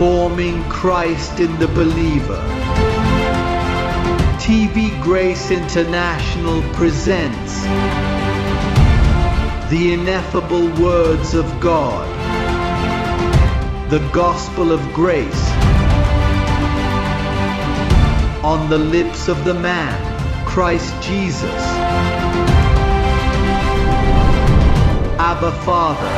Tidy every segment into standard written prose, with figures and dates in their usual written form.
Forming Christ in the Believer. TV Grace International presents the ineffable words of God, the gospel of grace, on the lips of the man, Christ Jesus. Abba Father.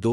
2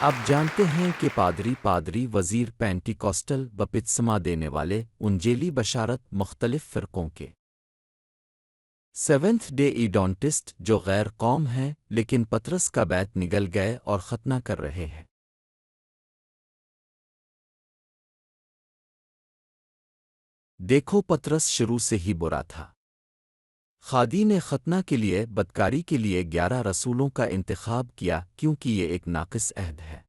اب جانتے ہیں کہ پادری وزیر پینٹیکوسٹل بپتسمہ دینے والے انجیلی بشارت مختلف فرقوں کے سیونتھ ڈے ایڈونٹسٹ جو غیر قوم ہیں لیکن پطرس کا بیت نگل گئے اور ختنہ کر رہے ہیں۔ دیکھو پطرس شروع سے ہی برا تھا۔ خادی نے ختنہ کے لیے بدکاری کے لیے 11 رسولوں کا انتخاب کیا کیونکہ یہ ایک ناقص عہد ہے۔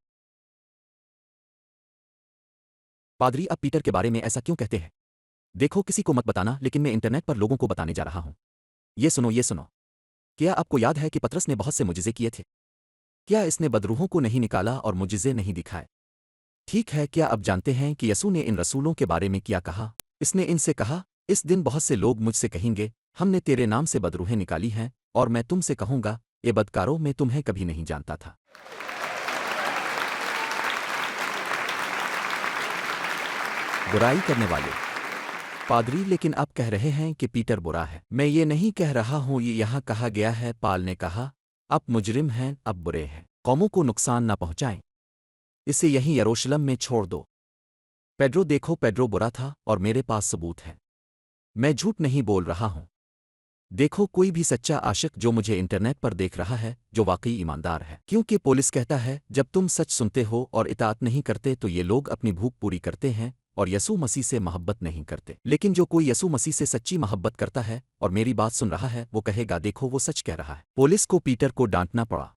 پادری اب پیٹر کے بارے میں ایسا کیوں کہتے ہیں؟ دیکھو کسی کو مت بتانا لیکن میں انٹرنیٹ پر لوگوں کو بتانے جا رہا ہوں۔ یہ سنو۔ کیا آپ کو یاد ہے کہ پطرس نے بہت سے معجزے کیے تھے؟ کیا اس نے بدروحوں کو نہیں نکالا اور معجزے نہیں دکھائے؟ ٹھیک ہے، کیا آپ جانتے ہیں کہ یسوع نے ان رسولوں کے بارے میں کیا کہا؟ اس نے ان سے کہا، اس دن بہت سے لوگ مجھ سے کہیں گے، ہم نے تیرے نام سے بدروحیں نکالی ہیں، اور میں تم سے کہوں گا، اے بدکارو، میں تمہیں کبھی نہیں جانتا تھا۔ برائی کرنے والے پادری لیکن آپ کہہ رہے ہیں کہ پیٹر برا ہے۔ میں یہ نہیں کہہ رہا ہوں، یہ یہاں کہا گیا ہے۔ پال نے کہا، آپ مجرم ہیں، اب برے ہیں، قوموں کو نقصان نہ پہنچائیں، اسے یہیں یروشلم میں چھوڑ دو۔ پیڈرو دیکھو، پیڈرو برا تھا اور میرے پاس ثبوت ہے، میں جھوٹ نہیں بول رہا ہوں۔ دیکھو کوئی بھی سچا عاشق جو مجھے انٹرنیٹ پر دیکھ رہا ہے جو واقعی ایماندار ہے، کیونکہ پولیس کہتا ہے جب تم سچ سنتے ہو اور اطاعت نہیں کرتے تو یہ لوگ اپنی بھوک پوری کرتے ہیں اور یسوع مسیح سے محبت نہیں کرتے، لیکن جو کوئی یسوع مسیح سے سچی محبت کرتا ہے اور میری بات سن رہا ہے وہ کہے گا دیکھو وہ سچ کہہ رہا ہے۔ پولیس کو پیٹر کو ڈانٹنا پڑا۔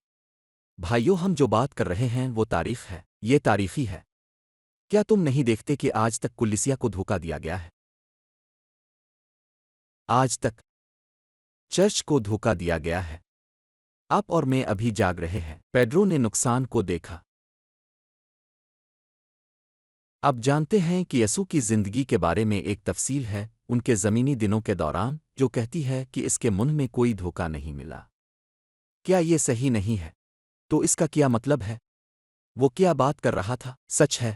بھائیو، ہم جو بات کر رہے ہیں وہ تاریخ ہے، یہ تاریخی ہے۔ کیا تم نہیں دیکھتے کہ آج تک کلیسیا کو دھوکہ دیا گیا ہے؟ آج تک چرچ کو دھوکہ دیا گیا ہے۔ آپ اور میں ابھی جاگ رہے ہیں۔ پیڈرو نے نقصان کو دیکھا۔ اب جانتے ہیں کہ یسوع کی زندگی کے بارے میں ایک تفصیل ہے ان کے زمینی دنوں کے دوران جو کہتی ہے کہ اس کے منہ میں کوئی دھوکہ نہیں ملا۔ کیا یہ صحیح نہیں ہے؟ تو اس کا کیا مطلب ہے؟ وہ کیا بات کر رہا تھا سچ ہے۔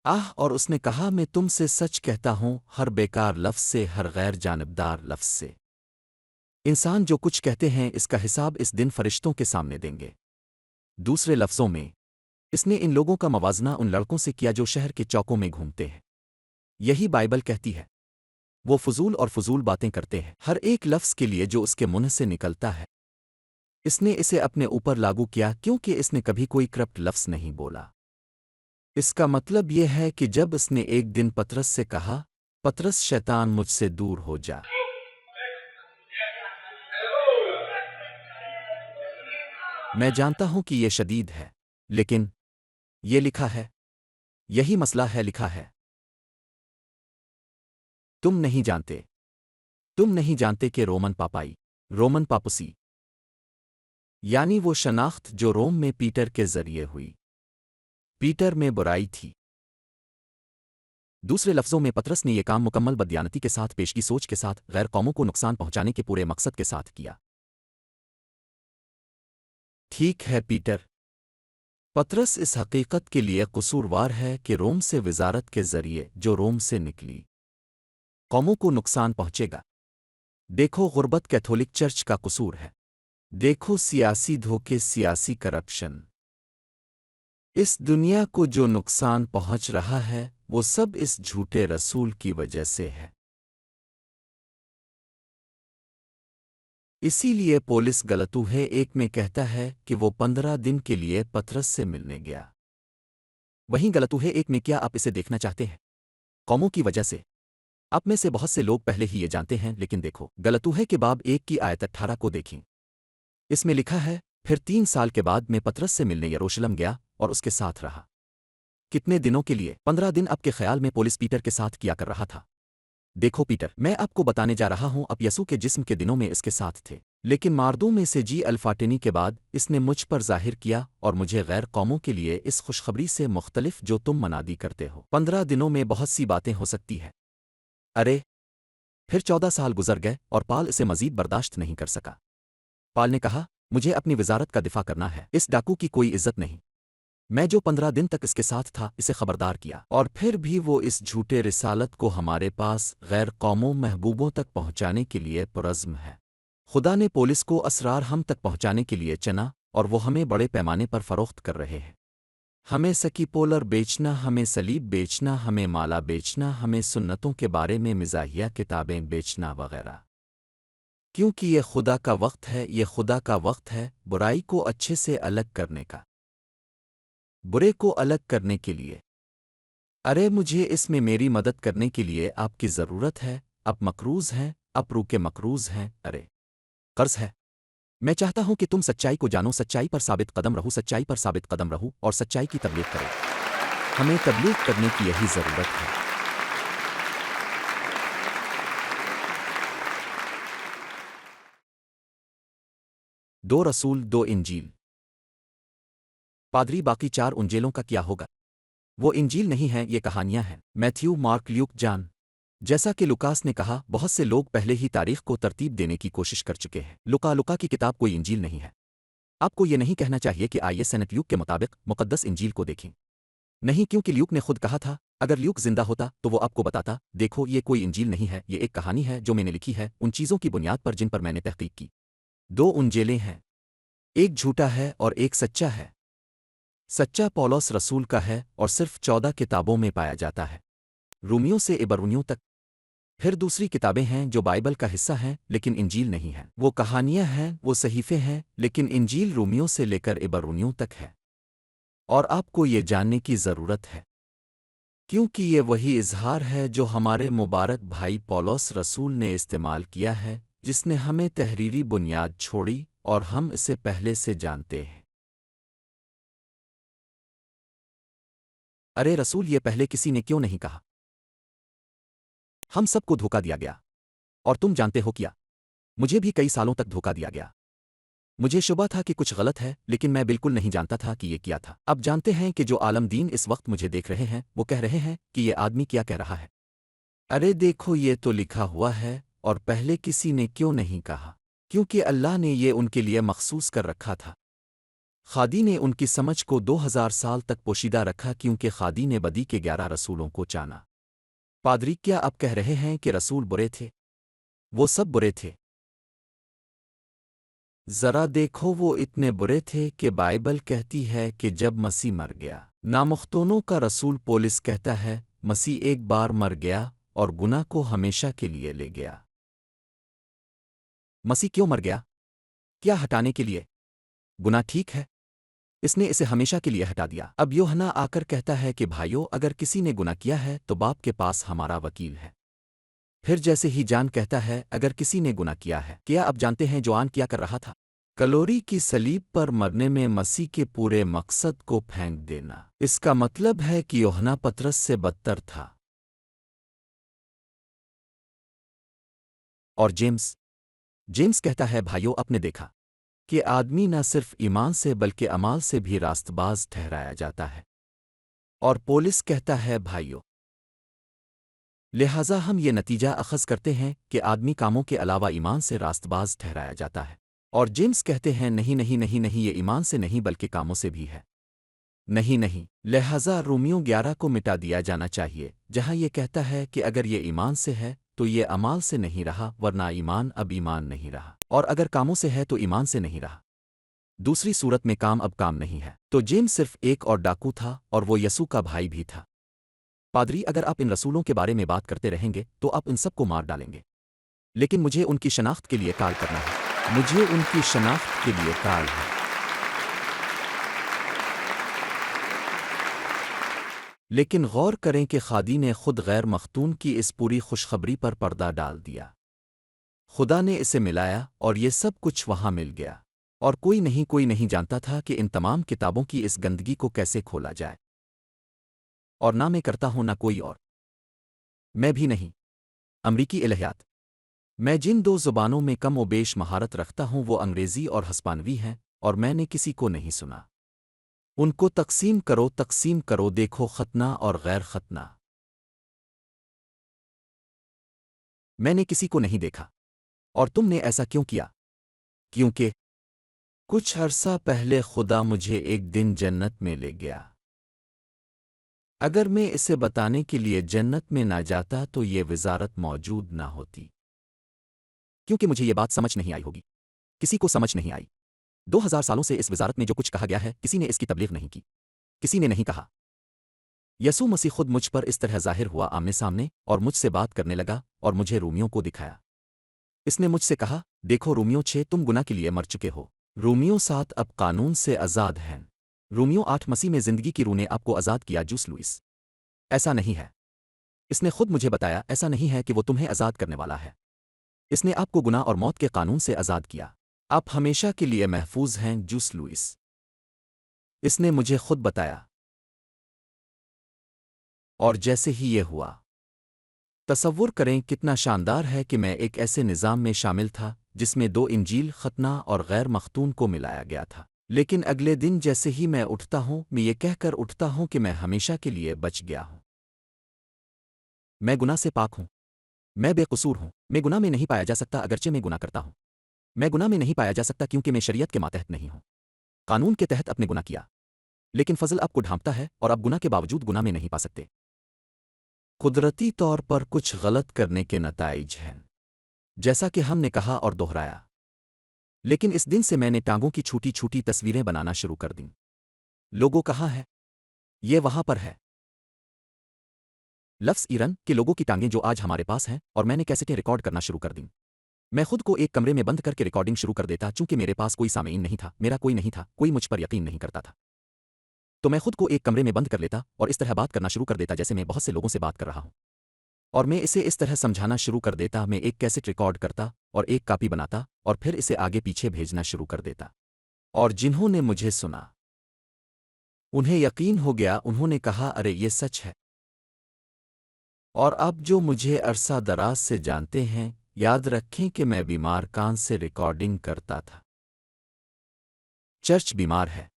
اور اس نے کہا میں تم سے سچ کہتا ہوں، ہر بیکار لفظ سے، ہر غیر جانبدار لفظ سے، انسان جو کچھ کہتے ہیں اس کا حساب اس دن فرشتوں کے سامنے دیں گے۔ دوسرے لفظوں میں، اس نے ان لوگوں کا موازنہ ان لڑکوں سے کیا جو شہر کے چوکوں میں گھومتے ہیں۔ یہی بائبل کہتی ہے، وہ فضول اور فضول باتیں کرتے ہیں ہر ایک لفظ کے لیے جو اس کے منہ سے نکلتا ہے۔ اس نے اسے اپنے اوپر لاگو کیا کیونکہ اس نے کبھی کوئی کرپٹ لفظ نہیں بولا۔ اس کا مطلب یہ ہے کہ جب اس نے ایک دن پطرس سے کہا، پطرس شیطان مجھ سے دور ہو جا، میں جانتا ہوں کہ یہ شدید ہے، لیکن یہ لکھا ہے، یہی مسئلہ ہے، لکھا ہے۔ تم نہیں جانتے کہ رومن پاپسی یعنی وہ شناخت جو روم میں پیٹر کے ذریعے ہوئی، پیٹر میں برائی تھی۔ دوسرے لفظوں میں پطرس نے یہ کام مکمل بدیانتی کے ساتھ، پیشگی سوچ کے ساتھ، غیر قوموں کو نقصان پہنچانے کے پورے مقصد کے ساتھ کیا۔ ٹھیک ہے پطرس اس حقیقت کے لیے قصوروار ہے کہ روم سے وزارت کے ذریعے جو روم سے نکلی قوموں کو نقصان پہنچے گا۔ دیکھو غربت کیتھولک چرچ کا قصور ہے، دیکھو سیاسی دھوکے، سیاسی کرپشن، اس دنیا کو جو نقصان پہنچ رہا ہے وہ سب اس جھوٹے رسول کی وجہ سے ہے۔ اسی لیے پولس غلطوہے 1 میں کہتا ہے کہ وہ 15 دن کے لیے پطرس سے ملنے گیا۔ وہیں غلطوہے 1 میں کیا آپ اسے دیکھنا چاہتے ہیں؟ قوموں کی وجہ سے۔ آپ میں سے بہت سے لوگ پہلے ہی یہ جانتے ہیں، لیکن دیکھو غلطوہے کے باب 1 کی آیت 18 کو دیکھیں۔ اس میں لکھا ہے، پھر 3 سال کے بعد میں پطرس سے ملنے یروشلم گیا اور اس کے ساتھ رہا۔ کتنے دنوں کے لیے؟ 15 دن۔ آپ کے خیال میں پولس پیٹر کے ساتھ کیا کر رہا تھا؟ دیکھو پیٹر، میں آپ کو بتانے جا رہا ہوں، اب یسوع کے جسم کے دنوں میں اس کے ساتھ تھے، لیکن ماردوں میں سے جی الفاٹنی کے بعد اس نے مجھ پر ظاہر کیا اور مجھے غیر قوموں کے لیے اس خوشخبری سے مختلف جو تم منادی کرتے ہو۔ 15 دنوں میں بہت سی باتیں ہو سکتی ہے۔ ارے پھر 14 سال گزر گئے اور پال اسے مزید برداشت نہیں کر سکا۔ پال نے کہا، مجھے اپنی وزارت کا دفاع کرنا ہے، اس ڈاکو کی کوئی عزت نہیں۔ میں جو 15 دن تک اس کے ساتھ تھا اسے خبردار کیا، اور پھر بھی وہ اس جھوٹے رسالت کو ہمارے پاس غیر قوموں محبوبوں تک پہنچانے کے لیے پرعزم ہے۔ خدا نے پولس کو اسرار ہم تک پہنچانے کے لیے چنا اور وہ ہمیں بڑے پیمانے پر فروخت کر رہے ہیں۔ ہمیں سکیپولر بیچنا، ہمیں سلیب بیچنا، ہمیں مالا بیچنا، ہمیں سنتوں کے بارے میں مزاحیہ کتابیں بیچنا وغیرہ۔ کیونکہ یہ خدا کا وقت ہے، یہ خدا کا وقت ہے برائی کو اچھے سے الگ کرنے کا، برے کو الگ کرنے کے لیے۔ ارے مجھے اس میں میری مدد کرنے کے لیے آپ کی ضرورت ہے۔ آپ مقروض ہیں، آپ روح کے مقروض ہیں، ارے قرض ہے۔ میں چاہتا ہوں کہ تم سچائی کو جانو، سچائی پر ثابت قدم رہو، سچائی پر ثابت قدم رہو اور سچائی کی تبلیغ کرو۔ ہمیں تبلیغ کرنے کی یہی ضرورت ہے۔ دو رسول، دو انجیل۔ پادری، باقی چار انجیلوں کا کیا ہوگا؟ وہ انجیل نہیں ہیں، یہ کہانیاں ہیں۔ میتھیو، مارک، لیوک، جان۔ جیسا کہ لوکاس نے کہا، بہت سے لوگ پہلے ہی تاریخ کو ترتیب دینے کی کوشش کر چکے ہیں۔ لوکا کی کتاب کوئی انجیل نہیں ہے۔ آپ کو یہ نہیں کہنا چاہیے کہ آئیے سینٹ لیوک کے مطابق مقدس انجیل کو دیکھیں۔ نہیں، کیونکہ لیوک نے خود کہا تھا، اگر لیوک زندہ ہوتا تو وہ آپ کو بتاتا، دیکھو یہ کوئی انجیل نہیں ہے، یہ ایک کہانی ہے جو میں نے لکھی ہے ان چیزوں کی بنیاد پر جن پر میں نے تحقیق کی۔ دو انجیلیں ہیں، ایک جھوٹا ہے اور ایک سچا ہے۔ سچا پولس رسول کا ہے اور صرف 14 کتابوں میں پایا جاتا ہے، رومیوں سے عبرانیوں تک۔ پھر دوسری کتابیں ہیں جو بائبل کا حصہ ہیں لیکن انجیل نہیں ہیں، وہ کہانیاں ہیں، وہ صحیفے ہیں، لیکن انجیل رومیوں سے لے کر عبرانیوں تک ہے۔ اور آپ کو یہ جاننے کی ضرورت ہے کیونکہ یہ وہی اظہار ہے جو ہمارے مبارک بھائی پولس رسول نے استعمال کیا ہے، جس نے ہمیں تحریری بنیاد چھوڑی اور ہم اسے پہلے سے جانتے ہیں۔ ارے رسول، یہ پہلے کسی نے کیوں نہیں کہا؟ ہم سب کو دھوکا دیا گیا، اور تم جانتے ہو کیا؟ مجھے بھی کئی سالوں تک دھوکا دیا گیا۔ مجھے شبہ تھا کہ کچھ غلط ہے، لیکن میں بالکل نہیں جانتا تھا کہ یہ کیا تھا۔ اب جانتے ہیں کہ جو عالم دین اس وقت مجھے دیکھ رہے ہیں، وہ کہہ رہے ہیں کہ یہ آدمی کیا کہہ رہا ہے۔ ارے دیکھو، یہ تو لکھا ہوا ہے، اور پہلے کسی نے کیوں نہیں کہا؟ کیونکہ اللہ نے یہ ان کے لیے مخصوص کر رکھا تھا۔ خادی نے ان کی سمجھ کو 2000 سال تک پوشیدہ رکھا، کیونکہ خادی نے بدی کے 11 رسولوں کو چانا۔ پادری، کیا آپ کہہ رہے ہیں کہ رسول برے تھے؟ وہ سب برے تھے۔ ذرا دیکھو، وہ اتنے برے تھے کہ بائبل کہتی ہے کہ جب مسیح مر گیا، نامختونوں کا رسول پولس کہتا ہے، مسیح ایک بار مر گیا اور گناہ کو ہمیشہ کے لیے لے گیا۔ مسیح کیوں مر گیا؟ کیا ہٹانے کے لیے؟ گناہ، ٹھیک ہے، اس نے اسے ہمیشہ کے لیے ہٹا دیا۔ اب یوحنا آ کر کہتا ہے کہ بھائیو، اگر کسی نے گناہ کیا ہے تو باپ کے پاس ہمارا وکیل ہے۔ پھر جیسے ہی جان کہتا ہے، اگر کسی نے گناہ کیا ہے، کیا اب جانتے ہیں جوان کیا کر رہا تھا؟ کلوری کی صلیب پر مرنے میں مسیح کے پورے مقصد کو پھینک دینا۔ اس کا مطلب ہے کہ یوحنا پطرس سے بدتر تھا۔ اور جیمس کہتا ہے، بھائیو، آپ نے دیکھا کہ آدمی نہ صرف ایمان سے بلکہ اعمال سے بھی راست باز ٹھہرایا جاتا ہے۔ اور پولس کہتا ہے، بھائیو، لہذا ہم یہ نتیجہ اخذ کرتے ہیں کہ آدمی کاموں کے علاوہ ایمان سے راست باز ٹھہرایا جاتا ہے۔ اور جیمس کہتے ہیں، نہیں نہیں نہیں نہیں، یہ ایمان سے نہیں بلکہ کاموں سے بھی ہے۔ نہیں، لہذا رومیوں 11 کو مٹا دیا جانا چاہیے، جہاں یہ کہتا ہے کہ اگر یہ ایمان سے ہے تو یہ اعمال سے نہیں رہا، ورنہ ایمان اب ایمان نہیں رہا، اور اگر کاموں سے ہے تو ایمان سے نہیں رہا۔ دوسری صورت میں کام اب کام نہیں ہے۔ تو جیمس صرف ایک اور ڈاکو تھا، اور وہ یسوع کا بھائی بھی تھا۔ پادری، اگر آپ ان رسولوں کے بارے میں بات کرتے رہیں گے تو آپ ان سب کو مار ڈالیں گے، لیکن مجھے ان کی شناخت کے لیے کال کرنا ہے۔ مجھے ان کی شناخت کے لیے کال ہے۔ لیکن غور کریں کہ خادی نے خود غیر مختون کی اس پوری خوشخبری پر پردہ ڈال دیا۔ خدا نے اسے ملایا اور یہ سب کچھ وہاں مل گیا، اور کوئی نہیں جانتا تھا کہ ان تمام کتابوں کی اس گندگی کو کیسے کھولا جائے۔ اور نہ میں کرتا ہوں نہ کوئی اور، میں بھی نہیں۔ امریکی الہیات۔ میں جن 2 زبانوں میں کم و بیش مہارت رکھتا ہوں وہ انگریزی اور ہسپانوی ہیں، اور میں نے کسی کو نہیں سنا۔ ان کو تقسیم کرو، دیکھو ختنہ اور غیر ختنہ۔ میں نے کسی کو نہیں دیکھا۔ اور تم نے ایسا کیوں کیا؟ کیونکہ کچھ عرصہ پہلے خدا مجھے ایک دن جنت میں لے گیا۔ اگر میں اسے بتانے کے لیے جنت میں نہ جاتا تو یہ وزارت موجود نہ ہوتی۔ کیونکہ مجھے یہ بات سمجھ نہیں آئی ہوگی، کسی کو سمجھ نہیں آئی۔ 2000 سالوں سے اس وزارت میں جو کچھ کہا گیا ہے، کسی نے اس کی تبلیغ نہیں کی۔ کسی نے نہیں کہا۔ یسوع مسیح خود مجھ پر اس طرح ظاہر ہوا آمنے سامنے اور مجھ سے بات کرنے لگا اور مجھے رومیوں کو دکھایا۔ اس نے مجھ سے کہا، دیکھو رومیوں 6 تم گناہ کے لیے مر چکے ہو۔ رومیوں 7 اب قانون سے آزاد ہیں۔ رومیوں 8 مسیح میں زندگی کی روح نے آپ کو آزاد کیا جوس لوئس۔ ایسا نہیں ہے۔ اس نے خود مجھے بتایا ایسا نہیں ہے کہ وہ تمہیں آزاد کرنے والا ہے۔ اس نے آپ کو گناہ اور موت کے قانون سے آزاد کیا۔ آپ ہمیشہ کے لیے محفوظ ہیں جوس لوئس۔ اس نے مجھے خود بتایا۔ اور جیسے ہی یہ ہوا، تصور کریں کتنا شاندار ہے کہ میں ایک ایسے نظام میں شامل تھا جس میں 2 انجیل ختنہ اور غیر مختون کو ملایا گیا تھا۔ لیکن اگلے دن جیسے ہی میں اٹھتا ہوں میں یہ کہہ کر اٹھتا ہوں کہ میں ہمیشہ کے لیے بچ گیا ہوں۔ میں گناہ سے پاک ہوں۔ میں بے قصور ہوں۔ میں گناہ میں نہیں پایا جا سکتا اگرچہ میں گناہ کرتا ہوں۔ میں گناہ میں نہیں پایا جا سکتا کیونکہ میں شریعت کے ماتحت نہیں ہوں۔ قانون کے تحت اپنے گناہ کیا، لیکن فضل آپ کو ڈھانپتا ہے اور آپ گناہ کے باوجود گناہ میں نہیں پا سکتے۔ قدرتی طور پر کچھ غلط کرنے کے نتائج ہیں، جیسا کہ ہم نے کہا اور دہرایا۔ لیکن اس دن سے میں نے ٹانگوں کی چھوٹی چھوٹی تصویریں بنانا شروع کر دیں۔ لوگوں کہاں ہے؟ یہ وہاں پر ہے۔ لفظ ایرن کے لوگوں کی ٹانگیں جو آج ہمارے پاس ہیں، اور میں نے کیسٹیں ریکارڈ کرنا شروع کر دیں۔ میں خود کو ایک کمرے میں بند کر کے ریکارڈنگ شروع کر دیتا چونکہ میرے پاس کوئی سامعین نہیں تھا، میرا کوئی نہیں تھا، کوئی مجھ پر یقین نہیں کرتا تھا۔ تو میں خود کو ایک کمرے میں بند کر لیتا اور اس طرح بات کرنا شروع کر دیتا جیسے میں بہت سے لوگوں سے بات کر رہا ہوں۔ اور میں اسے اس طرح سمجھانا شروع کر دیتا، میں ایک کیسٹ ریکارڈ کرتا اور ایک کاپی بناتا اور پھر اسے آگے پیچھے بھیجنا شروع کر دیتا۔ اور جنہوں نے مجھے سنا انہیں یقین ہو گیا، انہوں نے کہا ارے یہ سچ ہے۔ اور اب جو مجھے عرصہ دراز سے جانتے ہیں یاد رکھیں کہ میں بیمار کان سے ریکارڈنگ کرتا تھا۔ چرچ بیمار ہے۔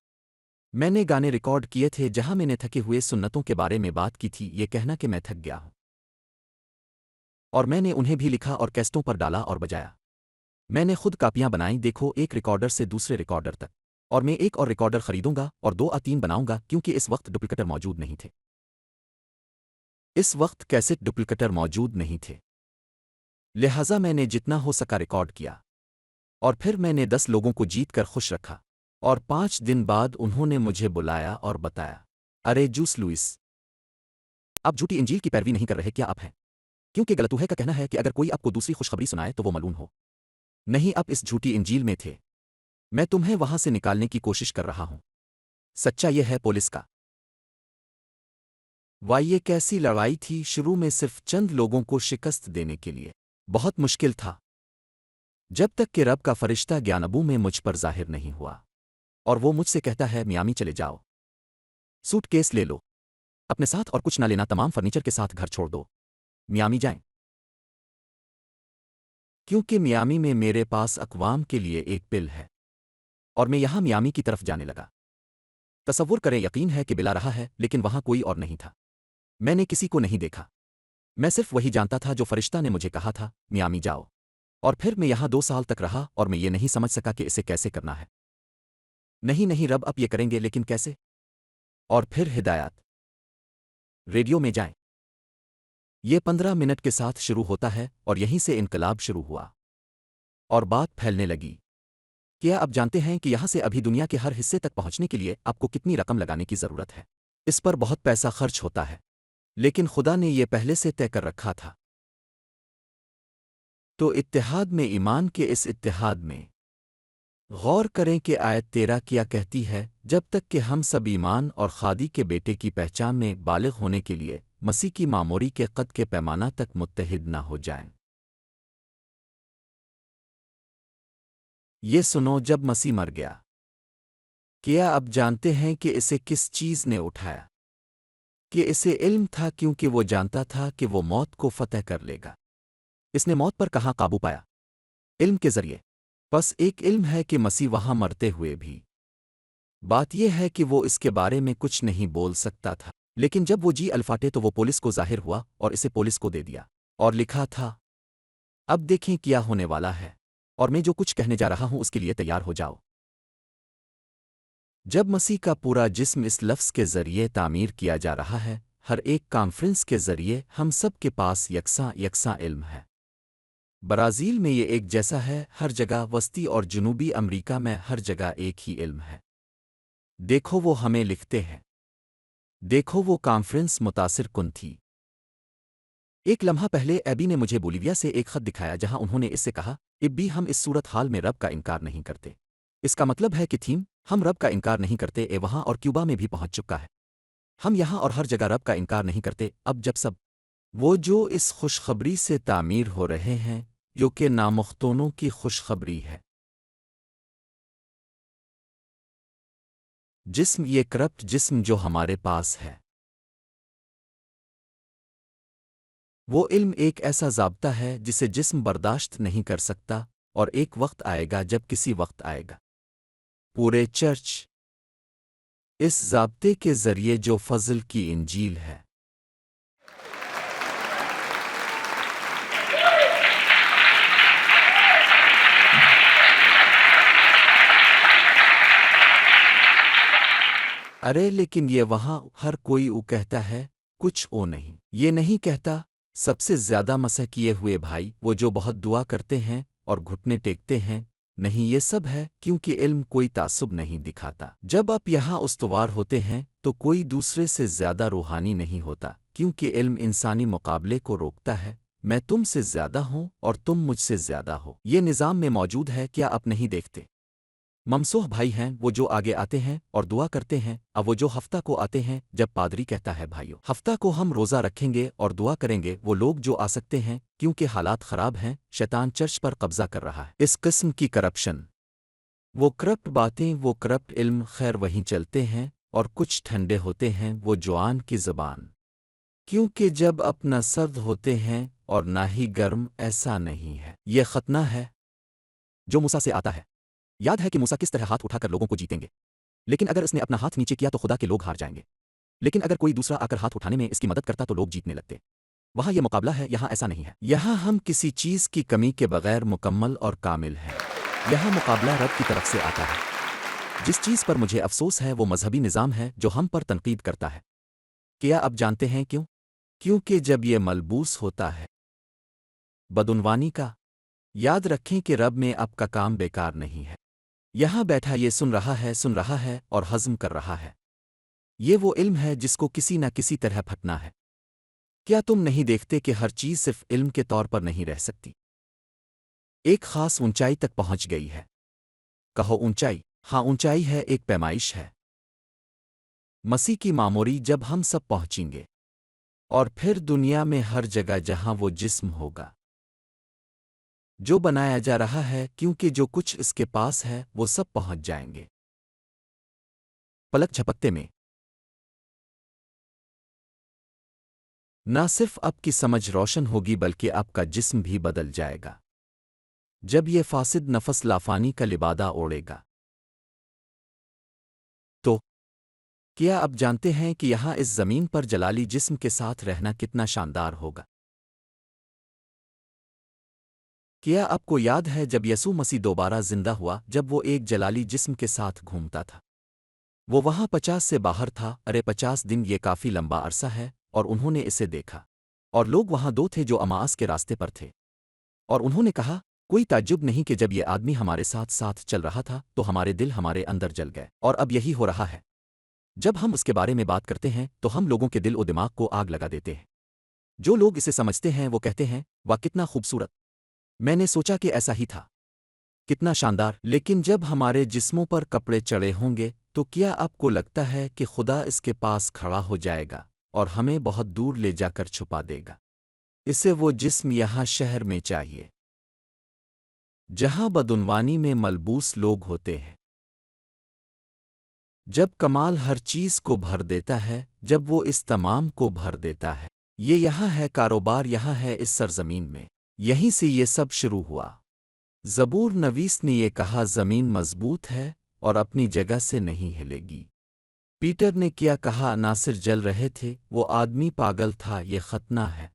میں نے گانے ریکارڈ کیے تھے جہاں میں نے تھکے ہوئے سنتوں کے بارے میں بات کی تھی، یہ کہنا کہ میں تھک گیا ہوں۔ اور میں نے انہیں بھی لکھا اور کیسٹوں پر ڈالا اور بجایا۔ میں نے خود کاپیاں بنائیں، دیکھو ایک ریکارڈر سے دوسرے ریکارڈر تک۔ اور میں ایک اور ریکارڈر خریدوں گا اور 2 یا 3 بناؤں گا کیونکہ اس وقت ڈپلیکیٹر موجود نہیں تھے۔ اس وقت کیسٹ ڈپلیکیٹر موجود نہیں تھے، لہٰذا میں نے جتنا ہو سکا ریکارڈ کیا۔ اور پھر میں نے 10 لوگوں کو جیت کر خوش رکھا۔ اور 5 دن بعد انہوں نے مجھے بلایا اور بتایا، ارے جوس لوئس، آپ جھوٹی انجیل کی پیروی نہیں کر رہے، کیا آپ ہیں؟ کیونکہ غلطوہے کا کہنا ہے کہ اگر کوئی آپ کو دوسری خوشخبری سنائے تو وہ ملعون ہو۔ نہیں، آپ اس جھوٹی انجیل میں تھے۔ میں تمہیں وہاں سے نکالنے کی کوشش کر رہا ہوں۔ سچا یہ ہے پولیس کا۔ یہ کیسی لڑائی تھی، شروع میں صرف چند لوگوں کو شکست دینے کے لیے بہت مشکل تھا، جب تک کہ رب کا فرشتہ گیانبو میں مجھ پر ظاہر نہیں ہوا اور وہ مجھ سے کہتا ہے میامی چلے جاؤ، سوٹ کیس لے لو اپنے ساتھ اور کچھ نہ لینا، تمام فرنیچر کے ساتھ گھر چھوڑ دو، میامی جائیں۔ کیونکہ میامی میں میرے پاس اقوام کے لیے ایک پل ہے اور میں یہاں میامی کی طرف جانے لگا۔ تصور کریں، یقین ہے کہ بلا رہا ہے لیکن وہاں کوئی اور نہیں تھا۔ میں نے کسی کو نہیں دیکھا، میں صرف وہی جانتا تھا جو فرشتہ نے مجھے کہا تھا، میامی جاؤ۔ اور پھر میں یہاں 2 سال تک رہا اور میں یہ نہیں سمجھ سکا کہ اسے کیسے کرنا ہے۔ نہیں رب اب یہ کریں گے، لیکن کیسے؟ اور پھر ہدایات ریڈیو میں جائیں۔ یہ 15 منٹ کے ساتھ شروع ہوتا ہے اور یہیں سے انقلاب شروع ہوا اور بات پھیلنے لگی۔ کیا آپ جانتے ہیں کہ یہاں سے ابھی دنیا کے ہر حصے تک پہنچنے کے لیے آپ کو کتنی رقم لگانے کی ضرورت ہے؟ اس پر بہت پیسہ خرچ ہوتا ہے، لیکن خدا نے یہ پہلے سے طے کر رکھا تھا۔ تو اتحاد میں ایمان کے اس اتحاد میں غور کریں کہ آیت 13 کیا کہتی ہے، جب تک کہ ہم سب ایمان اور خادی کے بیٹے کی پہچان میں بالغ ہونے کے لیے مسیح کی معموری کے قد کے پیمانہ تک متحد نہ ہو جائیں۔ یہ سنو، جب مسیح مر گیا، کیا اب جانتے ہیں کہ اسے کس چیز نے اٹھایا؟ کہ اسے علم تھا، کیونکہ وہ جانتا تھا کہ وہ موت کو فتح کر لے گا۔ اس نے موت پر کہاں قابو پایا؟ علم کے ذریعے۔ بس ایک علم ہے کہ مسیح وہاں مرتے ہوئے بھی۔ بات یہ ہے کہ وہ اس کے بارے میں کچھ نہیں بول سکتا تھا، لیکن جب وہ جی الفاٹے تو وہ پولیس کو ظاہر ہوا اور اسے پولیس کو دے دیا اور لکھا تھا، اب دیکھیں کیا ہونے والا ہے، اور میں جو کچھ کہنے جا رہا ہوں اس کے لیے تیار ہو جاؤ۔ جب مسیح کا پورا جسم اس لفظ کے ذریعے تعمیر کیا جا رہا ہے، ہر ایک کانفرنس کے ذریعے ہم سب کے پاس یکساں علم ہے۔ برازیل میں یہ ایک جیسا ہے، ہر جگہ وسطی اور جنوبی امریکہ میں ہر جگہ ایک ہی علم ہے۔ دیکھو وہ ہمیں لکھتے ہیں۔ دیکھو وہ کانفرنس متاثر کن تھی۔ ایک لمحہ پہلے ایبی نے مجھے بولیویا سے ایک خط دکھایا جہاں انہوں نے اس سے کہا، ابی ہم اس صورت حال میں رب کا انکار نہیں کرتے۔ اس کا مطلب ہے کہ تھیم ہم رب کا انکار نہیں کرتے وہاں اور کیوبا میں بھی پہنچ چکا ہے۔ ہم یہاں اور ہر جگہ رب کا انکار نہیں کرتے اب جب سب وہ جو اس خوشخبری سے تعمیر ہو رہے ہیں جو کہ نامختونوں کی خوشخبری ہے۔ جسم یہ کرپٹ جسم جو ہمارے پاس ہے، وہ علم ایک ایسا ضابطہ ہے جسے جسم برداشت نہیں کر سکتا، اور ایک وقت آئے گا جب کسی وقت آئے گا پورے چرچ اس ضابطے کے ذریعے جو فضل کی انجیل ہے۔ ارے لیکن یہ وہاں ہر کوئی او کہتا ہے، کچھ او نہیں، یہ نہیں کہتا سب سے زیادہ مسح کیے ہوئے بھائی وہ جو بہت دعا کرتے ہیں اور گھٹنے ٹیکتے ہیں، نہیں یہ سب ہے کیونکہ علم کوئی تعصب نہیں دکھاتا۔ جب آپ یہاں استوار ہوتے ہیں تو کوئی دوسرے سے زیادہ روحانی نہیں ہوتا کیونکہ علم انسانی مقابلے کو روکتا ہے، میں تم سے زیادہ ہوں اور تم مجھ سے زیادہ ہو، یہ نظام میں موجود ہے، کیا آپ نہیں دیکھتے؟ ممسوح بھائی ہیں وہ جو آگے آتے ہیں اور دعا کرتے ہیں، اب وہ جو ہفتہ کو آتے ہیں جب پادری کہتا ہے بھائیو ہفتہ کو ہم روزہ رکھیں گے اور دعا کریں گے، وہ لوگ جو آ سکتے ہیں کیونکہ حالات خراب ہیں، شیطان چرچ پر قبضہ کر رہا ہے۔ اس قسم کی کرپشن، وہ کرپٹ باتیں، وہ کرپٹ علم، خیر وہیں چلتے ہیں اور کچھ ٹھنڈے ہوتے ہیں وہ جوان کی زبان، کیونکہ جب اپنا سرد ہوتے ہیں اور نہ ہی گرم، ایسا نہیں ہے۔ یہ ختنہ ہے جو موسیٰ سے آتا ہے۔ یاد ہے کہ موسیٰ کس طرح ہاتھ اٹھا کر لوگوں کو جیتیں گے، لیکن اگر اس نے اپنا ہاتھ نیچے کیا تو خدا کے لوگ ہار جائیں گے، لیکن اگر کوئی دوسرا آ کر ہاتھ اٹھانے میں اس کی مدد کرتا تو لوگ جیتنے لگتے۔ وہاں یہ مقابلہ ہے، یہاں ایسا نہیں ہے۔ یہاں ہم کسی چیز کی کمی کے بغیر مکمل اور کامل ہیں۔ یہاں مقابلہ رب کی طرف سے آتا ہے۔ جس چیز پر مجھے افسوس ہے وہ مذہبی نظام ہے جو ہم پر تنقید کرتا ہے۔ کیا آپ جانتے ہیں کیوں؟ کیونکہ جب یہ ملبوس ہوتا ہے بدعنوانی کا، یاد رکھیں کہ رب میں آپ کا کام بیکار نہیں ہے۔ یہاں بیٹھا یہ سن رہا ہے اور ہضم کر رہا ہے۔ یہ وہ علم ہے جس کو کسی نہ کسی طرح پھٹنا ہے۔ کیا تم نہیں دیکھتے کہ ہر چیز صرف علم کے طور پر نہیں رہ سکتی، ایک خاص اونچائی تک پہنچ گئی ہے؟ کہو اونچائی؟ ہاں اونچائی ہے، ایک پیمائش ہے مسیح کی معموری جب ہم سب پہنچیں گے، اور پھر دنیا میں ہر جگہ جہاں وہ جسم ہوگا جو بنایا جا رہا ہے، کیونکہ جو کچھ اس کے پاس ہے وہ سب پہنچ جائیں گے پلک جھپکتے میں۔ نہ صرف آپ کی سمجھ روشن ہوگی بلکہ آپ کا جسم بھی بدل جائے گا جب یہ فاسد نفس لافانی کا لبادہ اوڑے گا۔ تو کیا آپ جانتے ہیں کہ یہاں اس زمین پر جلالی جسم کے ساتھ رہنا کتنا شاندار ہوگا؟ کیا آپ کو یاد ہے جب یسوع مسیح دوبارہ زندہ ہوا، جب وہ ایک جلالی جسم کے ساتھ گھومتا تھا؟ وہ وہاں 50 سے باہر تھا، ارے 50 دن یہ کافی لمبا عرصہ ہے، اور انہوں نے اسے دیکھا، اور لوگ وہاں دو تھے جو اماس کے راستے پر تھے، اور انہوں نے کہا کوئی تعجب نہیں کہ جب یہ آدمی ہمارے ساتھ ساتھ چل رہا تھا تو ہمارے دل ہمارے اندر جل گئے، اور اب یہی ہو رہا ہے۔ جب ہم اس کے بارے میں بات کرتے ہیں تو ہم لوگوں کے دل و دماغ کو آگ لگا دیتے ہیں۔ جو لوگ اسے سمجھتے ہیں وہ کہتے ہیں واہ کتنا خوبصورت، میں نے سوچا کہ ایسا ہی تھا، کتنا شاندار۔ لیکن جب ہمارے جسموں پر کپڑے چڑھے ہوں گے تو کیا آپ کو لگتا ہے کہ خدا اس کے پاس کھڑا ہو جائے گا اور ہمیں بہت دور لے جا کر چھپا دے گا؟ اسے وہ جسم یہاں شہر میں چاہیے جہاں بدعنوانی میں ملبوس لوگ ہوتے ہیں، جب کمال ہر چیز کو بھر دیتا ہے، جب وہ اس تمام کو بھر دیتا ہے۔ یہ یہاں ہے، کاروبار یہاں ہے، اس سرزمین میں یہیں سے یہ سب شروع ہوا۔ زبور نویس نے یہ کہا زمین مضبوط ہے اور اپنی جگہ سے نہیں ہلے گی۔ پیٹر نے کیا کہا؟ عناصر جل رہے تھے، وہ آدمی پاگل تھا، یہ ختنہ ہے۔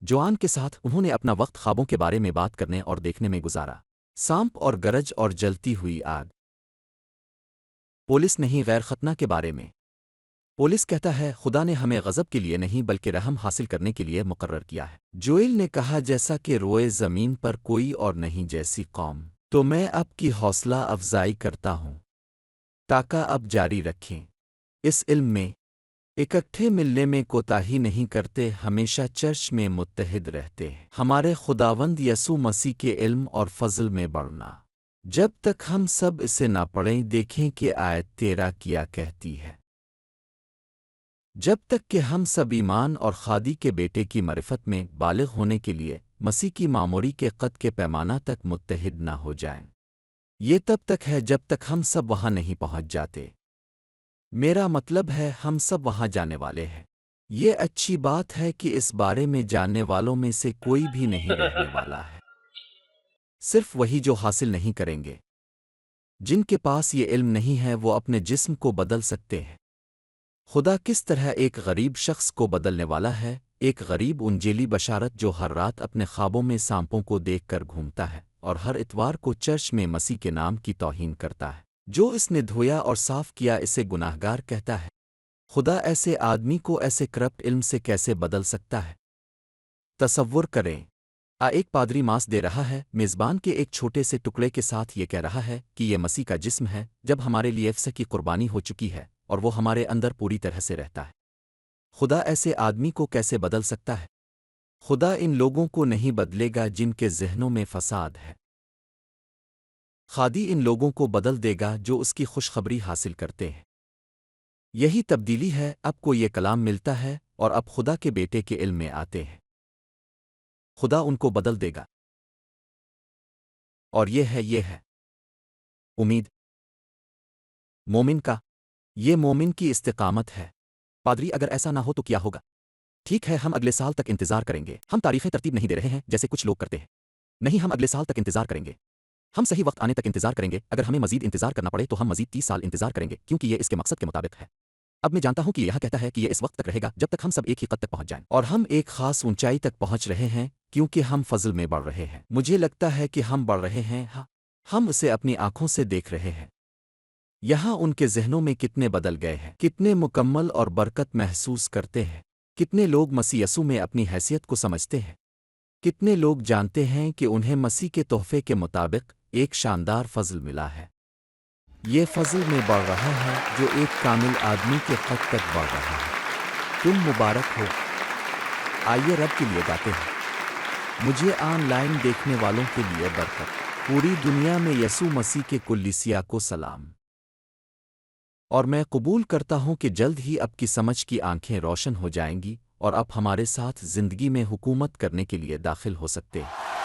جوان کے ساتھ انہوں نے اپنا وقت خوابوں کے بارے میں بات کرنے اور دیکھنے میں گزارا، سانپ اور گرج اور جلتی ہوئی آگ۔ پولس نہیں، غیر ختنہ کے بارے میں پولس کہتا ہے خدا نے ہمیں غضب کے لیے نہیں بلکہ رحم حاصل کرنے کے لیے مقرر کیا ہے۔ جوئیل نے کہا جیسا کہ روئے زمین پر کوئی اور نہیں جیسی قوم، تو میں اب کی حوصلہ افزائی کرتا ہوں تاکہ اب جاری رکھیں اس علم میں اکٹھے ملنے میں کوتاہی نہیں کرتے، ہمیشہ چرچ میں متحد رہتے ہیں، ہمارے خداوند یسوع مسیح کے علم اور فضل میں بڑھنا۔ جب تک ہم سب اسے نہ پڑھیں، دیکھیں کہ آیت 13 کیا کہتی ہے۔ جب تک کہ ہم سب ایمان اور خادی کے بیٹے کی معرفت میں بالغ ہونے کے لیے مسیح کی معموری کے قد کے پیمانہ تک متحد نہ ہو جائیں۔ یہ تب تک ہے جب تک ہم سب وہاں نہیں پہنچ جاتے۔ میرا مطلب ہے ہم سب وہاں جانے والے ہیں۔ یہ اچھی بات ہے کہ اس بارے میں جاننے والوں میں سے کوئی بھی نہیں رہنے والا ہے، صرف وہی جو حاصل نہیں کریں گے۔ جن کے پاس یہ علم نہیں ہے وہ اپنے جسم کو بدل سکتے ہیں۔ خدا کس طرح ایک غریب شخص کو بدلنے والا ہے، ایک غریب انجیلی بشارت جو ہر رات اپنے خوابوں میں سانپوں کو دیکھ کر گھومتا ہے اور ہر اتوار کو چرچ میں مسیح کے نام کی توہین کرتا ہے جو اس نے دھویا اور صاف کیا، اسے گناہگار کہتا ہے۔ خدا ایسے آدمی کو ایسے کرپٹ علم سے کیسے بدل سکتا ہے؟ تصور کریں، ایک پادری ماس دے رہا ہے، میزبان کے ایک چھوٹے سے ٹکڑے کے ساتھ یہ کہہ رہا ہے کہ یہ مسیح کا جسم ہے جب ہمارے لیے فسح کی قربانی ہو چکی ہے اور وہ ہمارے اندر پوری طرح سے رہتا ہے۔ خدا ایسے آدمی کو کیسے بدل سکتا ہے؟ خدا ان لوگوں کو نہیں بدلے گا جن کے ذہنوں میں فساد ہے۔ خادی ان لوگوں کو بدل دے گا جو اس کی خوشخبری حاصل کرتے ہیں۔ یہی تبدیلی ہے، اب کو یہ کلام ملتا ہے اور اب خدا کے بیٹے کے علم میں آتے ہیں۔ خدا ان کو بدل دے گا، اور یہ ہے امید مومن کا۔ یہ مومن کی استقامت ہے۔ پادری، اگر ایسا نہ ہو تو کیا ہوگا؟ ٹھیک ہے، ہم اگلے سال تک انتظار کریں گے۔ ہم تاریخیں ترتیب نہیں دے رہے ہیں جیسے کچھ لوگ کرتے ہیں۔ نہیں، ہم اگلے سال تک انتظار کریں گے۔ ہم صحیح وقت آنے تک انتظار کریں گے۔ اگر ہمیں مزید انتظار کرنا پڑے تو ہم مزید 30 سال انتظار کریں گے، کیونکہ یہ اس کے مقصد کے مطابق ہے۔ اب میں جانتا ہوں کہ یہاں کہتا ہے کہ یہ اس وقت تک رہے گا جب تک ہم سب ایک ہی قد تک پہنچ جائیں، اور ہم ایک خاص اونچائی تک پہنچ رہے ہیں کیونکہ ہم فضل میں بڑھ رہے ہیں۔ مجھے لگتا ہے کہ ہم بڑھ رہے ہیں، ہم اسے اپنی آنکھوں سے دیکھ رہے ہیں۔ یہاں ان کے ذہنوں میں کتنے بدل گئے ہیں، کتنے مکمل اور برکت محسوس کرتے ہیں، کتنے لوگ مسیح یسوع میں اپنی حیثیت کو سمجھتے ہیں، کتنے لوگ جانتے ہیں کہ انہیں مسیح کے تحفے کے مطابق ایک شاندار فضل ملا ہے۔ یہ فضل میں بڑھ رہا ہے جو ایک کامل آدمی کے قد تک بڑھ رہا ہے۔ تم مبارک ہو۔ آئیے رب کے لیے گاتے ہیں۔ مجھے آن لائن دیکھنے والوں کے لیے برکت۔ پوری دنیا میں یسوع مسیح کے کلیسیا کو سلام۔ اور میں قبول کرتا ہوں کہ جلد ہی اب کی سمجھ کی آنکھیں روشن ہو جائیں گی اور اب ہمارے ساتھ زندگی میں حکومت کرنے کے لیے داخل ہو سکتے ہیں۔